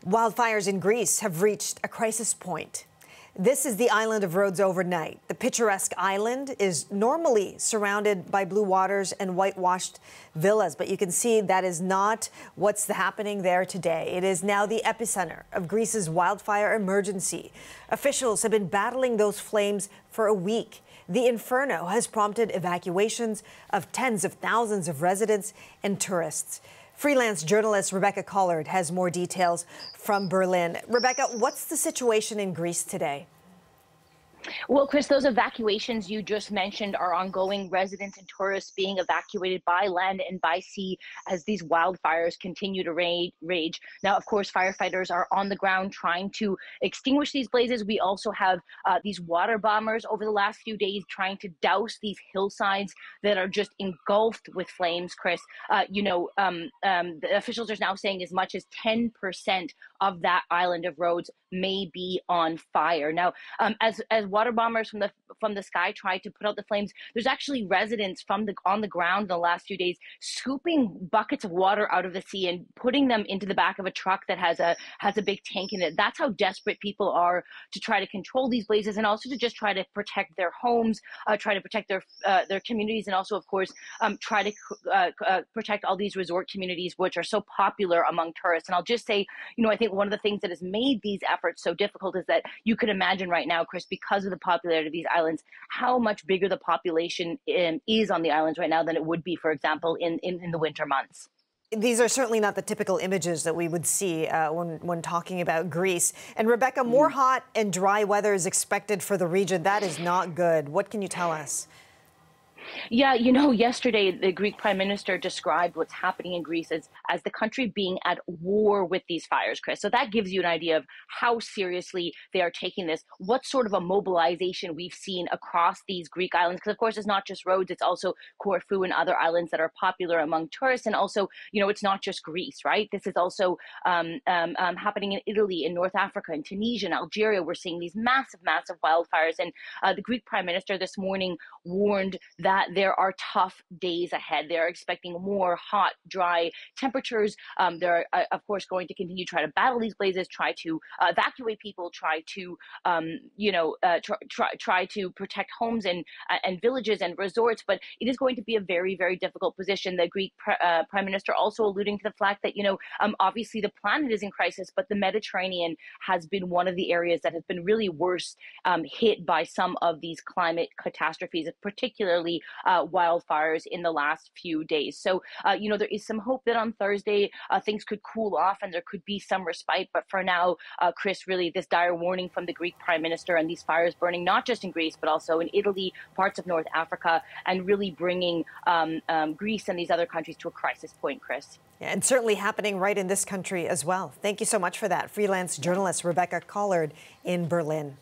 Wildfires in Greece have reached a crisis point. This is the island of Rhodes overnight. The picturesque island is normally surrounded by blue waters and whitewashed villas, but you can see that is not what's happening there today. It is now the epicenter of Greece's wildfire emergency. Officials have been battling those flames for a week. The inferno has prompted evacuations of tens of thousands of residents and tourists. Freelance journalist Rebecca Collard has more details from Berlin. Rebecca, what's the situation in Greece today? Well, Chris, those evacuations you just mentioned are ongoing. Residents and tourists being evacuated by land and by sea as these wildfires continue to rage. Now, of course, firefighters are on the ground trying to extinguish these blazes. We also have these water bombers over the last few days trying to douse these hillsides that are just engulfed with flames, Chris. The officials are now saying as much as 10% of that island of Rhodes may be on fire. Now, as water bombers from the sky try to put out the flames, there's actually residents on the ground in the last few days scooping buckets of water out of the sea and putting them into the back of a truck that has a big tank in it. That's how desperate people are to try to control these blazes and also to just try to protect their homes, try to protect their communities, and also, of course, try to protect all these resort communities which are so popular among tourists. And I'll just say, I think one of the things that has made these efforts so difficult is that you can imagine right now, Chris, because of the popularity of these islands, how much bigger the population is on the islands right now than it would be, for example, in the winter months. These are certainly not the typical images that we would see when talking about Greece. And Rebecca, more hot and dry weather is expected for the region. That is not good. What can you tell us? Yeah, yesterday the Greek prime minister described what's happening in Greece as the country being at war with these fires, Chris. So that gives you an idea of how seriously they are taking this, what sort of a mobilization we've seen across these Greek islands. Because, of course, it's not just Rhodes, it's also Corfu and other islands that are popular among tourists. And also, it's not just Greece, right? This is also happening in Italy, in North Africa, in Tunisia, in Algeria. We're seeing these massive, massive wildfires. And the Greek prime minister this morning warned that there are tough days ahead. They're expecting more hot, dry temperatures. They're, of course, going to continue to try to battle these blazes, try to evacuate people, try to, try to protect homes and villages and resorts. But it is going to be a very, very difficult position. The Greek prime minister also alluding to the fact that, obviously the planet is in crisis, but the Mediterranean has been one of the areas that has been really worst hit by some of these climate catastrophes, particularly wildfires in the last few days. So, there is some hope that on Thursday things could cool off and there could be some respite. But for now, Chris, really this dire warning from the Greek prime minister and these fires burning not just in Greece, but also in Italy, parts of North Africa, and really bringing Greece and these other countries to a crisis point, Chris. Yeah, and certainly happening right in this country as well. Thank you so much for that. Freelance journalist Rebecca Collard in Berlin.